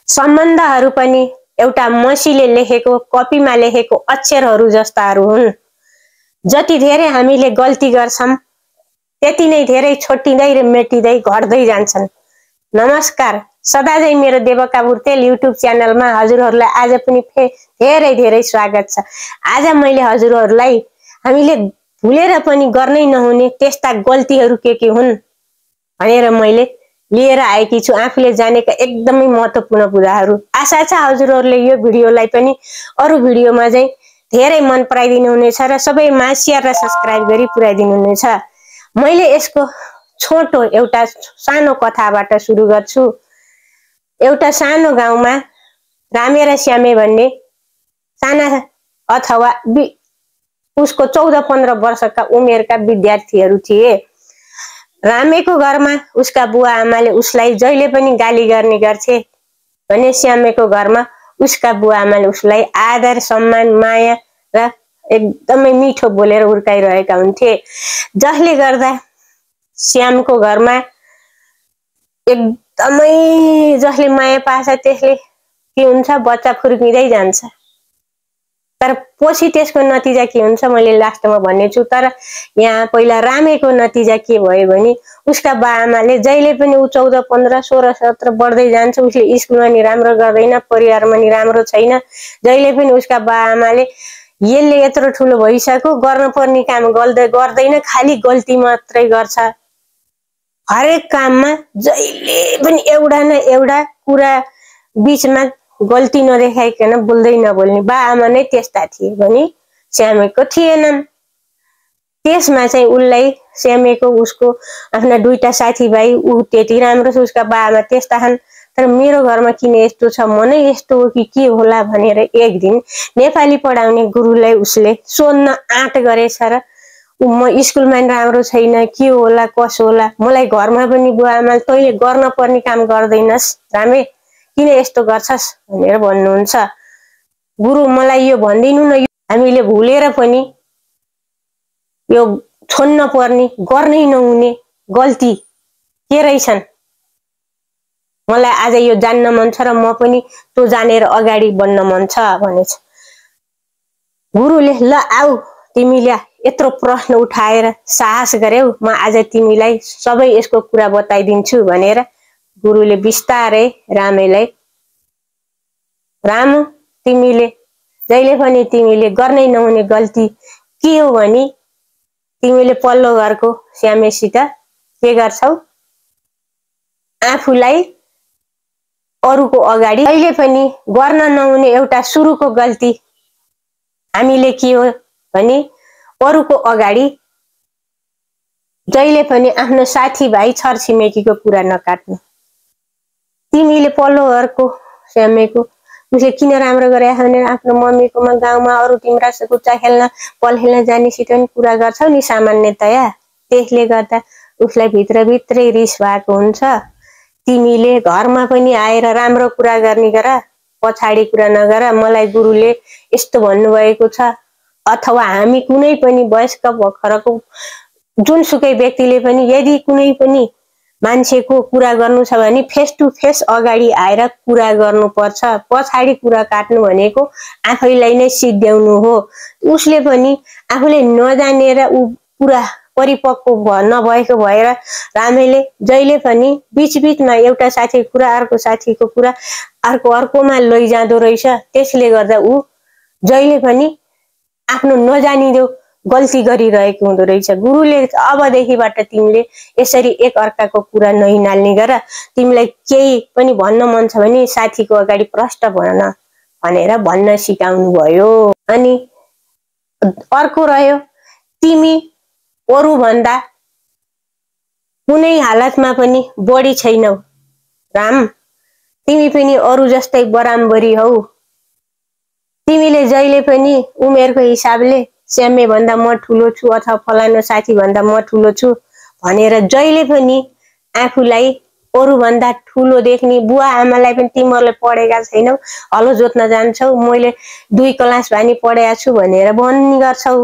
सम्बन्धहरू पनि एउटा मसीले लेखेको कपीमा लेखेको अक्षरहरू जस्ताहरू हुन्। जति धेरै हामीले गल्ती गर्छौं त्यति नै धेरै छोटिँदै र मेटिँदै घट्दै जान्छन्। नमस्कार, सदाझै मेरो देवका बुर्तेल युट्युब च्यानलमा हजुरहरूलाई आज पनि धेरै धेरै स्वागत छ। आज मैले हजुरहरूलाई हामीले भुलेर पनि गर्नै नहुने त्यस्ता गल्तीहरू के हुन् भनेर मैले लिएर आएकी छु, आफूले जानेका एकदमै महत्त्वपूर्ण कुराहरू। आशा छ हजुरहरूले यो भिडियोलाई पनि अरू भिडियोमा चाहिँ धेरै मन पराइदिनु हुनेछ र सबैमा शेयर र सब्स्क्राइब गरी पुर्याइदिनु हुनेछ। मैले यसको छोटो एउटा सानो कथाबाट सुरु गर्छु। एउटा सानो गाउँमा रामे र श्यामे भन्ने साना अथवा उसको 14-15 वर्षका उमेरका विद्यार्थीहरू थिए। रामेको घरमा उसका बुवा आमाले उसलाई जहिले पनि गाली गर्ने गर्थे भने श्यामेको घरमा उसका बुवा आमाले उसलाई आदर, सम्मान, माया र एकदमै मिठो बोलेर हुर्काइरहेका हुन्थे, जसले गर्दा श्यामको घरमा एकदमै जसले माया पार्छ त्यसले के हुन्छ, बच्चा फुर्किँदै जान्छ। तर पछि त्यसको नतिजा के हुन्छ मैले लास्टमा भन्नेछु। तर यहाँ पहिला रामेको नतिजा के भयो भने उसका बाआमाले जहिले पनि ऊ 14, 15, 16, 17 बढ्दै जान्छ, उसले स्कुलमा नि राम्रो गर्दैन, परिवारमा नि राम्रो छैन। जहिले पनि उसका बाआमाले यसले यत्रो ठुलो भइसक्यो, गर्न पर्ने काम गर्दैन, खाली गल्ती मात्रै गर्छ। हरेक काममा जहिले पनि एउटा न एउटा कुरा बीचमा गल्ती नदेखाइकन बोल्दै नबोल्ने बाआमा नै त्यस्ता थिए भने श्यामेको थिएनन्। त्यसमा चाहिँ उसलाई श्यामेको उसको आफ्ना दुईटा साथीभाइ ऊ त्यति राम्रो छ, उसका बाआमा त्यस्ता छन्, तर मेरो घरमा किन यस्तो छ, म नै यस्तो हो कि के होला भनेर एक दिन नेपाली पढाउने गुरुलाई उसले सोध्न आँट गरेछ र म स्कुलमा नि राम्रो छैन, के होला कसो होला, मलाई घरमा पनि बुवा आमाले तैँले गर्न पर्ने काम गर्दैनस् रामे, किन यस्तो गर्छस् भनेर भन्नुहुन्छ। गुरु मलाई यो भनिदिनु न, हामीले भुलेर पनि यो छोड्न पर्ने, गर्नै नहुने गल्ती के रहेछन्, मलाई आज यो जान्न मन छ र म पनि त्यो जानेर अगाडि बढ्न मन छ भनेछ। गुरुले ल आऊ तिमीले यत्रो प्रश्न उठाएर साहस गर्यौ, म आज तिमीलाई सबै यसको कुरा बताइदिन्छु भनेर गुरुले बिस्तारै रामेलाई, रामु तिमीले जहिले पनि तिमीले गर्नै नहुने गल्ती के हो भने तिमीले पल्लो घरको श्यामेसित के गर्छौ, आफूलाई अरूको अगाडि जहिले पनि गर्न नहुने एउटा सुरुको गल्ती हामीले के हो भने अरूको अगाडि जहिले पनि आफ्नो साथीभाइ छरछिमेकीको कुरा नकाट्नु। तिमीले पल्लो घरको श्यामेको उसले किन राम्रो गरे भने आफ्नो मम्मीकोमा गाउँमा अरू तिम्रा कुच्चा खेल्न बल खेल्न जानेसित पनि कुरा गर्छौ नि सामान्यतया, त्यसले गर्दा उसलाई भित्रभित्रै रिस भएको हुन्छ। तिमीले घरमा पनि आएर राम्रो कुरा गर्ने गर, पछाडि कुरा नगर, मलाई गुरुले यस्तो भन्नुभएको छ। अथवा हामी कुनै पनि वयस्क भर्खरको जुनसुकै व्यक्तिले पनि यदि कुनै पनि मान्छेको कुरा गर्नु छ भने फेस टु फेस अगाडि आएर कुरा गर्नुपर्छ, पछाडि कुरा काट्नु भनेको आफैलाई नै सिद्ध्याउनु हो। उसले पनि आफूले नजानेर ऊ पुरा परिपक्व नभएको भएर रामेले जहिले पनि बीचबीचमा एउटा साथीको कुरा अर्को साथीको कुरा अर्कोमा लैजाँदो रहेछ। त्यसले गर्दा ऊ जहिले पनि आफ्नो नजानिदो गल्ती गरिरहेको हुँदो रहेछ। गुरुले अबदेखिबाट तिमीले यसरी एक अर्काको कुरा नहिनाल्ने गर, तिमीलाई केही पनि भन्न मन छ भने साथीको अगाडि प्रष्ट भन भनेर भन्न सिकाउनु भयो। अनि अर्को रह्यो, तिमी अरू भन्दा कुनै हालतमा पनि बढी छैनौ राम, तिमी पनि अरू जस्तै बराबरी हौ। तिमीले जहिले पनि उमेरको हिसाबले श्यामे भन्दा म ठुलो छु अथवा फलानो साथी भन्दा म ठुलो छु भनेर जहिले पनि आफूलाई अरू भन्दा ठुलो देख्ने, बुवा आमालाई पनि तिमीहरूले पढेका छैनौ, हलो जोत्न जान्छौ, मैले 2 क्लास भानी पढेका छु भनेर भन्ने गर्छौ।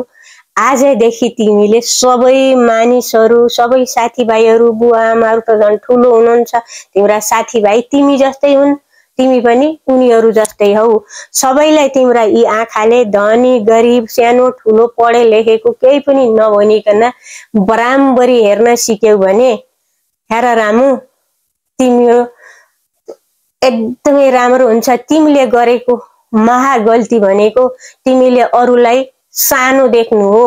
आजदेखि तिमीले सबै मानिसहरू, सबै साथीभाइहरू, बुवा आमाहरू त झन् ठुलो हुनुहुन्छ, तिम्रा साथीभाइ तिमी जस्तै हुन्, तिमी पनि उनीहरू जस्तै हौ। सबैलाई तिम्रा यी आँखाले धनी गरिब सानो ठुलो पढे लेखेको केही पनि नभनिकन बराबरी हेर्न सिक्यौ भने हेर रामु तिम्रो एकदमै राम्रो हुन्छ। तिमीले गरेको महा गल्ती भनेको तिमीले अरूलाई सानो देख्नु हो।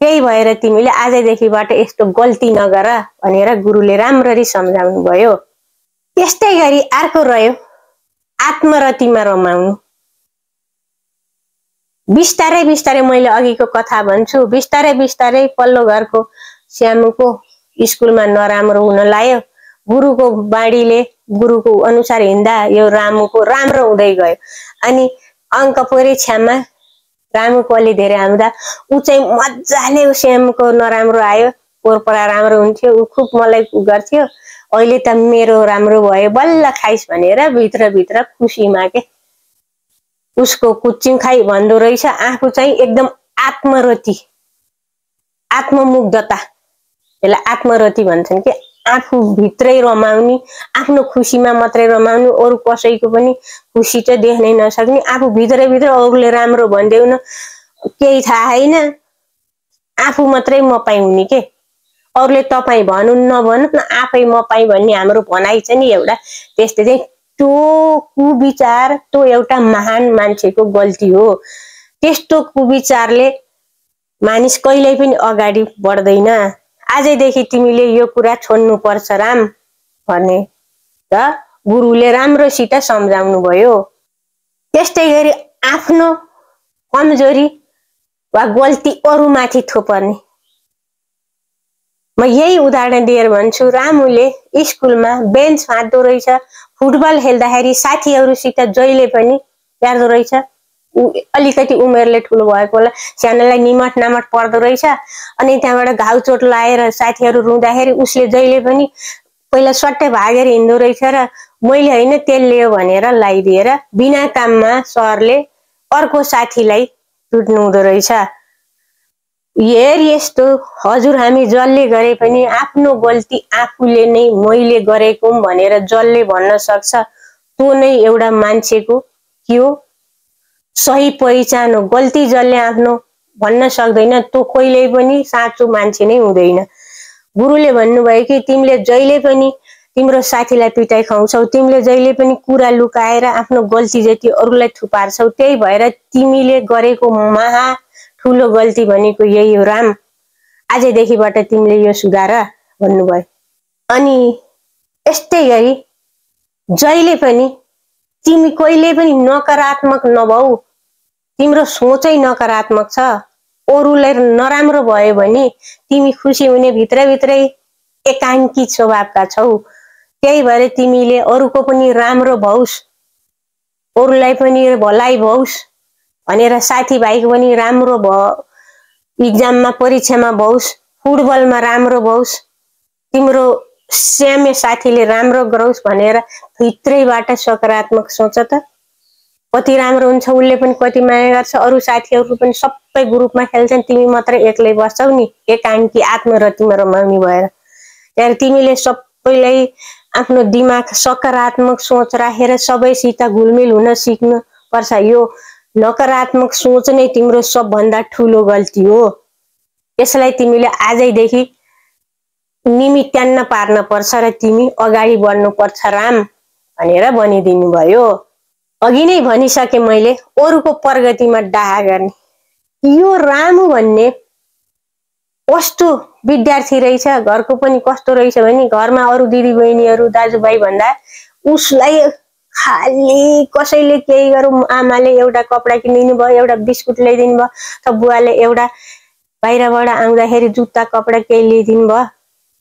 त्यही भएर तिमीले आजदेखिबाट यस्तो गल्ती नगर भनेर गुरुले राम्ररी सम्झाउनु भयो। त्यस्तै गरी अर्को रह्यो आत्मरतिमा रमाउनु। बिस्तारै बिस्तारै मैले अघिको कथा भन्छु, बिस्तारै बिस्तारै पल्लो घरको श्यामुको स्कुलमा नराम्रो हुन लाग्यो। गुरुको बाणीले गुरुको अनुसार हिँड्दा यो रामुको राम्रो हुँदै गयो। अनि अङ्क परीक्षामा रामुको अलि धेरै आउँदा ऊ चाहिँ मजाले श्यामको नराम्रो आयो। पोरपरा राम्रो हुन्थ्यो, ऊ खुब मलाई गर्थ्यो। अहिले त मेरो राम्रो भयो बल्ल खाइस भनेर भित्रभित्र खुसीमा के उसको कुच्चिङ खाइ भन्दो रहेछ। आफू चाहिँ एकदम आत्मरति, आत्ममुग्धता, यसलाई आत्मरति भन्छन् कि आफू भित्रै रमाउने, आफ्नो खुसीमा मात्रै रमाउनु, अरू कसैको पनि खुसी चाहिँ देख्नै नसक्ने। आफू भित्रभित्र अरूले राम्रो भन्देउन केही थाहा छैन, आफू मात्रै म पाइ हुने के। अरूले तपाईँ भनु नभनु न, आफै म पाइ भन्ने हाम्रो भनाइ छ नि एउटा, त्यस्तै चाहिँ त्यो कुविचार त्यो एउटा महान मान्छेको गल्ती हो। त्यस्तो कुविचारले मानिस कहिल्यै पनि अगाडि बढ्दैन। आजैदेखि तिमीले यो कुरा छोड्नु पर्छ राम भने र गुरुले राम्रोसित सम्झाउनु भयो। त्यस्तै गरी आफ्नो कमजोरी वा गल्ती अरूमाथि थोपर्ने। म यही उदाहरण दिएर भन्छु, रामुले स्कुलमा बेन्च फाट्दो रहेछ, फुटबल खेल्दाखेरि साथीहरूसित जहिले पनि प्यार्दो रहेछ। अलिकति उमेरले ठुलो भएको होला, सानोलाई निमट नामट पर्दो रहेछ। अनि त्यहाँबाट घाउ चोट लागेर साथीहरू रुँदाखेरि उसले जहिले पनि पहिला सट्टै भागेर हिँड्दो रहेछ र मैले होइन त्यसले हो भनेर लगाइदिएर बिना काममा सरले अर्को साथीलाई टुट्नु हुँदो रहेछ। हेर यस्तो हजुर हामी जसले गरे पनि आफ्नो गल्ती आफूले नै मैले गरेको भनेर जसले भन्न सक्छ त्यो नै एउटा मान्छेको के हो, सही पहिचान हो। गल्ती जसले आफ्नो भन्न सक्दैन त्यो कहिल्यै पनि साँचो मान्छे नै हुँदैन। गुरुले भन्नुभयो कि तिमीले जहिले पनि तिम्रो साथीलाई पिटाइ खुवाउँछौ, तिमीले जहिले पनि कुरा लुकाएर आफ्नो गल्ती जति अरूलाई थुपार्छौ, त्यही भएर तिमीले गरेको महा ठुलो गल्ती भनेको यही हो राम। आजदेखिबाट तिमीले यो सुधार भन्नुभयो। अनि यस्तै गरी जहिले पनि तिमी कहिले पनि नकारात्मक नभऊ। तिम्रो सोचै नकारात्मक छ, अरूलाई नराम्रो भयो भने तिमी खुसी हुने भित्रभित्रै एकाङ्की स्वभावका छौ। त्यही भएर तिमीले अरूको पनि राम्रो भओस्, अरूलाई पनि भलाइ भओस् भनेर साथीभाइको पनि राम्रो इक्जाममा परीक्षामा भओस्, फुटबलमा राम्रो भओस्, तिम्रो स्यामे साथीले राम्रो गरोस् भनेर भित्रैबाट सकारात्मक सोच त। कति राम्रो हुन्छ, उसले पनि कति माया गर्छ, अरू साथीहरू पनि सबै ग्रुपमा खेल्छन्, तिमी मात्रै एक्लै बस्छौ नि एकाङ्की आत्मरतिमा रमाउने भएर। त्यहाँ तिमीले सबैलाई आफ्नो दिमाग सकारात्मक सोच राखेर सबैसित घुलमिल हुन सिक्नु पर्छ। यो नकारात्मक सोच नै तिम्रो सबभन्दा ठुलो गल्ती हो। यसलाई तिमीले आजैदेखि निमित्तान्न पार्न पर्छ र तिमी अगाडि बढ्नु पर्छ राम भनेर भनिदिनु भयो। अघि नै भनिसके मैले अरूको प्रगतिमा डाहा गर्ने। यो रामु भन्ने कस्तो विद्यार्थी रहेछ, घरको पनि कस्तो रहेछ भने घरमा अरू दिदी बहिनीहरू दाजुभाइ भन्दा उसलाई खाली कसैले केही गरौँ, आमाले एउटा कपडा किनिदिनु भयो, एउटा बिस्कुट ल्याइदिनु भयो, त बुवाले एउटा बाहिरबाट आउँदाखेरि जुत्ता कपडा केही ल्याइदिनु भयो,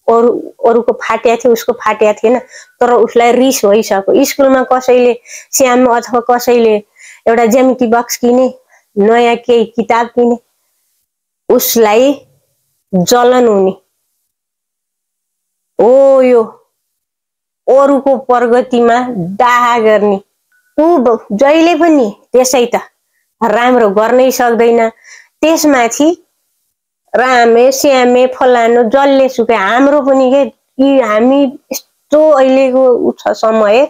अरूको फाट्या थियो उसको फाट्या थिएन, तर उसलाई रिस भइसक्यो। स्कुलमा कसैले श्याम अथवा कसैले एउटा ज्यामिति बक्स किने, नयाँ केही किताब किने, उसलाई जलन हुने हो। यो अरूको प्रगतिमा डाहा गर्ने, ऊ जहिले पनि त्यसै त राम्रो गर्नै सक्दैन। त्यसमाथि रामे श्यामे फलानु जसले सुके हाम्रो पनि के हामी यस्तो अहिलेको छ समय,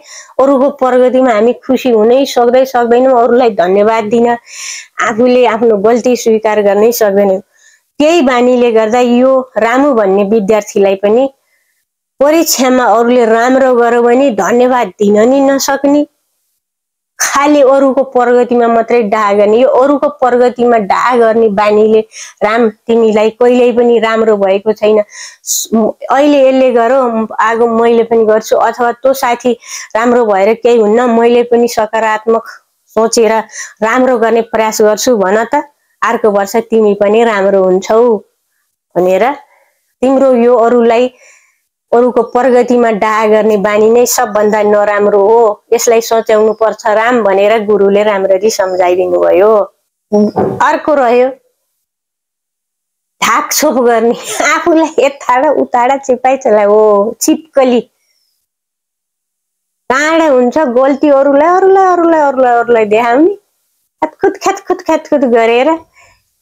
अरूको प्रगतिमा हामी खुसी हुनै सक्दैनौँ, अरूलाई धन्यवाद दिन, आफूले आफ्नो गल्ती स्वीकार गर्नै सक्दैनौँ। त्यही बानीले गर्दा यो रामु भन्ने विद्यार्थीलाई पनि परीक्षामा अरूले राम्रो गर्यो भने धन्यवाद दिन नि नसक्ने, खाली अरूको प्रगतिमा मात्रै डाहा गर्ने, यो अरूको प्रगतिमा डाहा गर्ने बानीले राम तिमीलाई कहिल्यै पनि राम्रो भएको छैन। अहिले यसले गरौ, आगो मैले पनि गर्छु, अथवा त्यो साथी राम्रो भएर केही हुन्न, मैले पनि सकारात्मक सोचेर राम्रो गर्ने प्रयास गर्छु भन त, अर्को वर्ष तिमी पनि राम्रो हुन्छौ भनेर। तिम्रो यो अरूलाई अरूको प्रगतिमा डाहा गर्ने बानी नै सबभन्दा नराम्रो हो, यसलाई सोच्याउनु पर्छ राम भनेर गुरुले राम्ररी सम्झाइदिनु भयो। अर्को रह्यो ढाकछोप गर्ने, आफूलाई यताडा उताडा चिपाइचला हो, छिपकली टाढा हुन्छ, गल्ती अरूलाई देखाउने, ख्यातखुत गरेर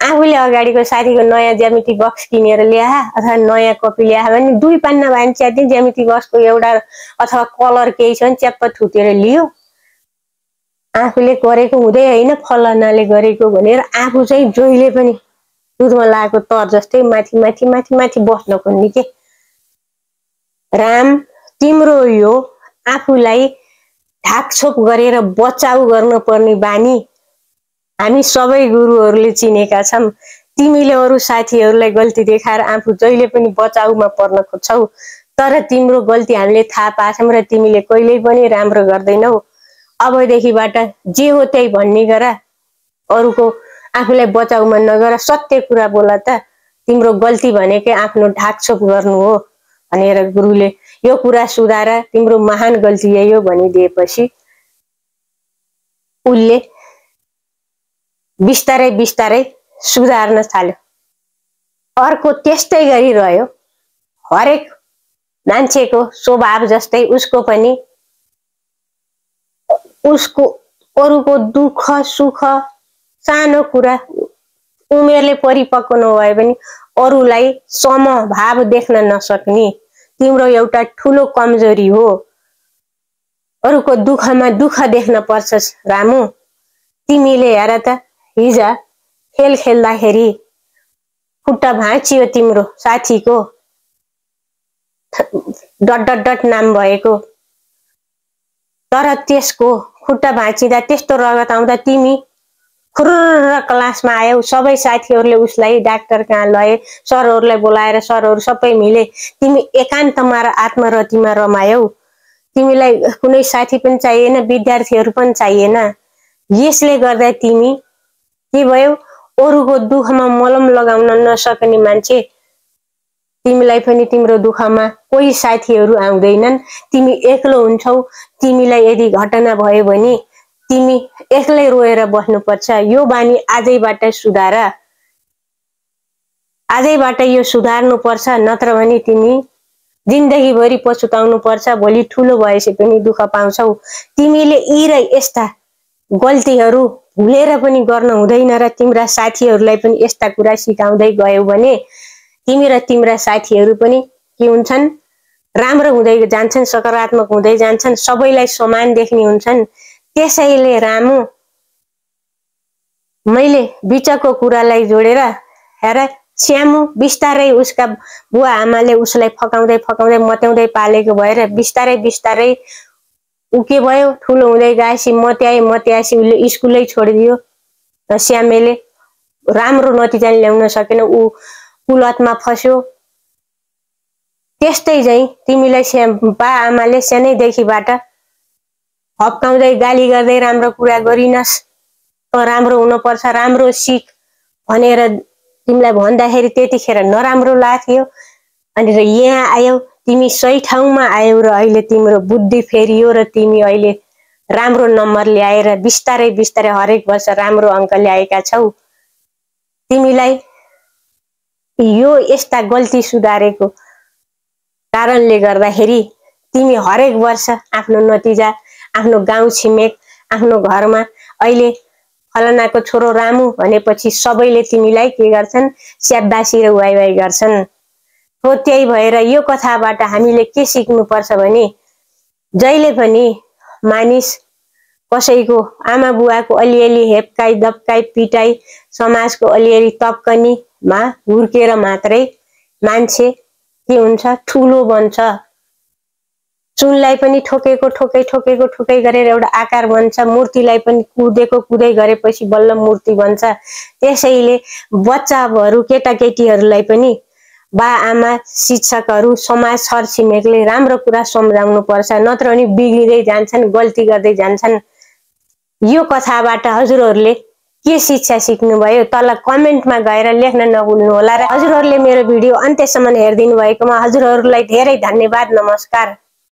आफूले अगाडिको साथीको नयाँ ज्यामिति बक्स किनेर ल्याए अथवा नयाँ कपी ल्याए भने 2 पान्ना भए च्याति ज्यामिति बक्सको एउटा अथवा कलर केही छ भने च्याप्प थुतेर लियो, आफूले गरेको हुँदै होइन फलानाले गरेको भनेर आफू चाहिँ जहिले पनि दुधमा लागेको तर जस्तै माथि बस्न खोज्ने के। राम तिम्रो यो आफूलाई ढाकछोप गरेर बचाउ गर्नुपर्ने बानी हामी सबै गुरुहरूले चिनेका छौँ। तिमीले अरू साथीहरूलाई गल्ती देखाएर आफू जहिले पनि बचाउमा पर्न खोज्छौ, तर तिम्रो गल्ती हामीले थाहा पाछौँ र तिमीले कहिल्यै पनि राम्रो गर्दैनौ। अबदेखिबाट जे हो त्यही भन्ने गर, अरूको आफूलाई बचाउमा नगर, सत्य कुरा बोल त, तिम्रो गल्ती भनेकै आफ्नो ढाकछोप गर्नु हो भनेर गुरुले यो कुरा सुधार, तिम्रो महान गल्ती यही हो भनिदिएपछि उसले बिस्तारै सुधार्न थाल्यो। अर्को त्यस्तै गरिरह्यो, हरेक मान्छेको स्वभाव जस्तै उसको पनि उसको अरूको दुःख सुख सानो कुरा उमेरले परिपक्व नभए पनि अरूलाई समभाव देख्न नसक्ने तिम्रो एउटा ठुलो कमजोरी हो। अरूको दुःखमा दुःख देख्न पर्छ रामु। तिमीले हेर त हिजो खेल खेल्दाखेरि खुट्टा भाँचियो तिम्रो साथीको, डट नाम भएको, तर त्यसको खुट्टा भाँचिँदा त्यस्तो रगत आउँदा तिमी खुर्र क्लासमा आयौ, सबै साथीहरूले उसलाई डाक्टर कहाँ लए, सरहरूलाई बोलाएर सरहरू सबै मिले, तिमी एकान्तमा र आत्मरतिमा रमायौ, तिमीलाई कुनै साथी पनि चाहिएन, विद्यार्थीहरू पनि चाहिएन। यसले गर्दा तिमी के भयो, अरूको दुःखमा मलम लगाउन नसक्ने मान्छे, तिमीलाई पनि तिम्रो दुःखमा कोही साथीहरू आउँदैनन्, तिमी एक्लो हुन्छौ। तिमीलाई यदि घटना भयो भने तिमी एक्लै रोएर बस्नुपर्छ। यो बानी आजैबाट सुधार, आजैबाट यो सुधार्नु पर्छ, नत्र भने तिमी जिन्दगीभरि पछुताउनु पर्छ, भोलि ठुलो भएपछि पनि दुःख पाउँछौ। तिमीले यी र यस्ता गल्तीहरू भुलेर पनि गर्न हुँदैन र तिम्रा साथीहरूलाई पनि यस्ता कुरा सिकाउँदै गयौ भने तिमी र तिम्रा साथीहरू पनि के हुन्छन्, राम्रो हुँदै जान्छन्, सकारात्मक हुँदै जान्छन्, सबैलाई समान देख्ने हुन्छन्। त्यसैले रामु, मैले बिचको कुरालाई जोडेर हेर, श्यामु बिस्तारै उसका बुवा आमाले उसलाई फकाउँदै मत्याउँदै पालेको भएर बिस्तारै ऊ के भयो, ठुलो हुँदै गएपछि मत्याएपछि उसले स्कुलै छोडिदियो। श्यामेले राम्रो नतिजा ल्याउन सकेन, ऊ कुलतमा फस्यो। त्यस्तै चाहिँ तिमीलाई बा आमाले सानैदेखिबाट हप्काउँदै गाली गर्दै राम्रो कुरा गरिनस्, राम्रो हुनुपर्छ, राम्रो सिक भनेर तिमीलाई भन्दाखेरि त्यतिखेर नराम्रो लाग्थ्यो, अनि यहाँ आयौ, तिमी सही ठाउँमा आयौ र अहिले तिम्रो बुद्धि फेरियो र तिमी अहिले राम्रो नम्बर ल्याएर बिस्तारै हरेक वर्ष राम्रो अङ्क ल्याएका छौ। तिमीलाई यो यस्ता गल्ती सुधारेको कारणले गर्दाखेरि तिमी हरेक वर्ष आफ्नो नतिजा, आफ्नो गाउँ छिमेक, आफ्नो घरमा अहिले फलानाको छोरो रामु भनेपछि सबैले तिमीलाई के गर्छन्, स्याबासी र वाइवाई गर्छन्। हो। त्यही भएर यो कथाबाट हामीले के सिक्नुपर्छ भने जहिले पनि मानिस कसैको आमा बुवाको अलिअलि हेपकाई दपकाई पिटाई समाजको अलिअलि तप्कनीमा हुर्केर मात्रै मान्छे के हुन्छ ठुलो बन्छ। चुनलाई पनि ठोकेको ठोकै गरेर एउटा आकार बन्छ। मूर्तिलाई पनि कुदेको कुदै गरेपछि बल्ल मूर्ति बन्छ। त्यसैले बच्चाहरू केटाकेटीहरूलाई पनि बा आमा शिक्षकहरू समाज छरछिमेकले राम्रो कुरा सम्झाउनु पर्छ, नत्र भने बिग्रिँदै जान्छन्, गल्ती गर्दै जान्छन्। यो कथाबाट हजुरहरूले के शिक्षा सिक्नुभयो तल कमेन्टमा गएर लेख्न नभुल्नु होला। र हजुरहरूले मेरो भिडियो अन्त्यसम्म हेरिदिनु भएकोमा हजुरहरूलाई धेरै धन्यवाद। नमस्कार।